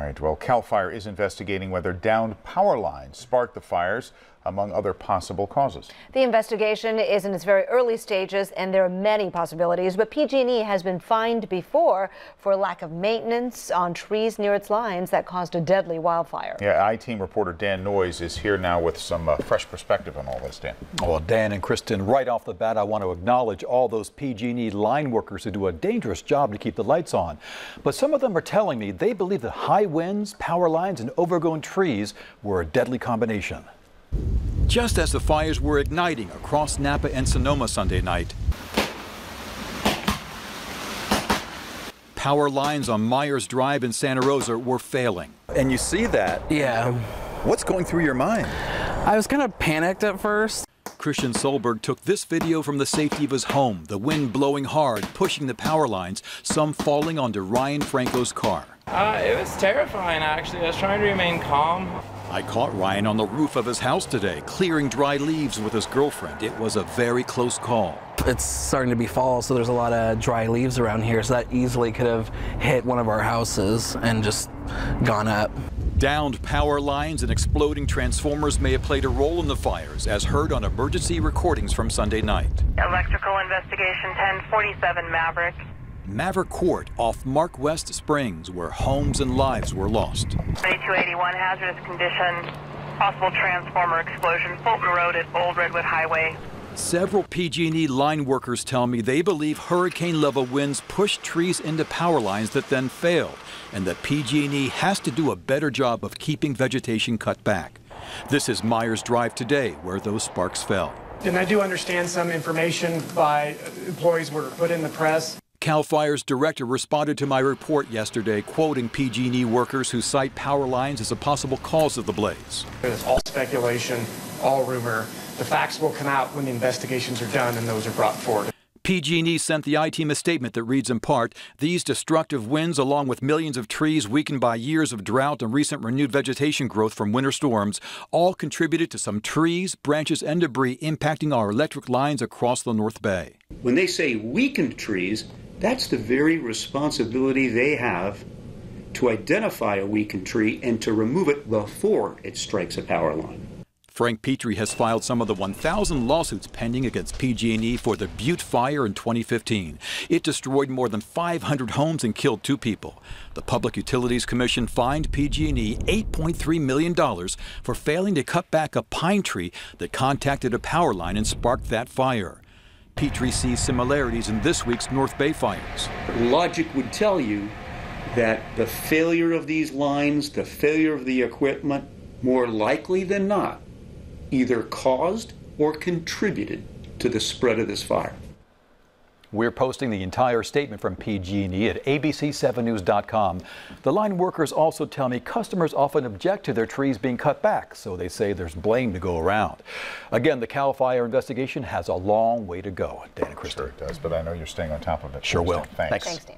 right, well, CAL FIRE is investigating whether downed power lines sparked the fires, among other possible causes. The investigation is in its very early stages, and there are many possibilities, but PG&E has been fined before for lack of maintenance on trees near its lines that caused a deadly wildfire. Yeah, I-Team reporter Dan Noyes is here now with some fresh perspective on all this, Dan. Well, Dan and Kristen, right off the bat, I want to acknowledge all those PG&E line workers who do a dangerous job to keep the lights on. But some of them are telling me they believe that high winds, power lines, and overgrown trees were a deadly combination. Just as the fires were igniting across Napa and Sonoma Sunday night, power lines on Myers Drive in Santa Rosa were failing. And you see that? Yeah. What's going through your mind? I was kind of panicked at first. Christian Solberg took this video from the safety of his home, the wind blowing hard, pushing the power lines, some falling onto Ryan Franco's car. It was terrifying, actually. I was trying to remain calm. I caught Ryan on the roof of his house today, clearing dry leaves with his girlfriend. It was a very close call. It's starting to be fall, so there's a lot of dry leaves around here, so that easily could have hit one of our houses and just gone up. Downed power lines and exploding transformers may have played a role in the fires, as heard on emergency recordings from Sunday night. Electrical investigation 1047 Maverick. Maverick Court off Mark West Springs, where homes and lives were lost. 2281 hazardous condition, possible transformer explosion, Fulton Road at Old Redwood Highway. Several PG&E line workers tell me they believe hurricane-level winds pushed trees into power lines that then failed, and that PG&E has to do a better job of keeping vegetation cut back. This is Myers Drive today, where those sparks fell. And I do understand some information by employees were put in the press. CAL FIRE's director responded to my report yesterday, quoting PG&E workers who cite power lines as a possible cause of the blaze. It's all speculation, all rumor. The facts will come out when the investigations are done and those are brought forward. PG&E sent the I-Team a statement that reads in part, "These destructive winds, along with millions of trees weakened by years of drought and recent renewed vegetation growth from winter storms, all contributed to some trees, branches, and debris impacting our electric lines across the North Bay." When they say weakened trees, that's the very responsibility they have to identify a weakened tree and to remove it before it strikes a power line. Frank Pitre has filed some of the 1,000 lawsuits pending against PG&E for the Butte fire in 2015. It destroyed more than 500 homes and killed 2 people. The Public Utilities Commission fined PG&E $8.3 million for failing to cut back a pine tree that contacted a power line and sparked that fire. Pitre sees similarities in this week's North Bay fires. Logic would tell you that the failure of these lines, the failure of the equipment, more likely than not, either caused or contributed to the spread of this fire. We're posting the entire statement from PG&E at abc7news.com. The line workers also tell me customers often object to their trees being cut back, so they say there's blame to go around. Again, the CAL FIRE investigation has a long way to go. Dan and Kristen. Sure it does, but I know you're staying on top of it. Sure will. Thanks. Thanks, Dan.